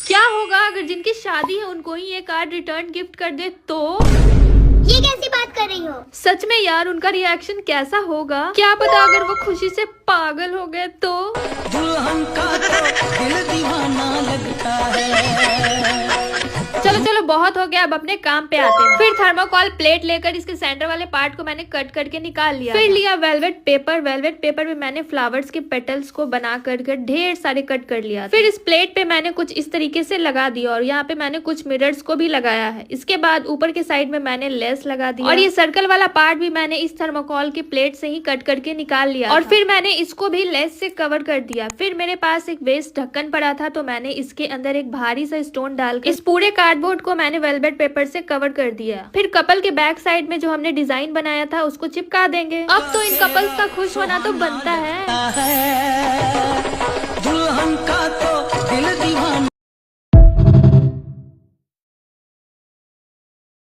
क्या होगा अगर जिनकी शादी है उनको ही ये कार्ड रिटर्न गिफ्ट कर दे तो? ये कैसी बात कर रही हो? सच में यार, उनका रिएक्शन कैसा होगा? क्या पता अगर वो खुशी से पागल हो गए तो? दुल्हन का तो दिल दीवाना लगता है। चलो चलो बहुत हो गया, अब अपने काम पे आते हैं। फिर थर्मोकॉल प्लेट लेकर इसके सेंटर वाले पार्ट को मैंने कट करके निकाल लिया। फिर लिया वेलवेट पेपर। वेलवेट पेपर पे मैंने फ्लावर्स के पेटल्स को बना कर ढेर सारे कट कर लिया। फिर इस प्लेट पे मैंने कुछ इस तरीके से लगा दिया और यहाँ पे मैंने कुछ मिरर्स को भी लगाया है। इसके बाद ऊपर के साइड में मैंने लेस लगा दिया और ये सर्कल वाला पार्ट भी मैंने इस थर्मोकॉल की प्लेट से ही कट करके निकाल लिया और फिर मैंने इसको भी लेस से कवर कर दिया। फिर मेरे पास एक वेस्ट ढक्कन पड़ा था तो मैंने इसके अंदर एक भारी सा स्टोन डालकर इस पूरे कार्डबोर्ड को मैंने वेलवेट पेपर से कवर कर दिया। फिर कपल के बैक साइड में जो हमने डिजाइन बनाया था उसको चिपका देंगे। अब तो इन कपल्स का खुश होना तो बनता है। दुल्हन का तो दिल दीवाना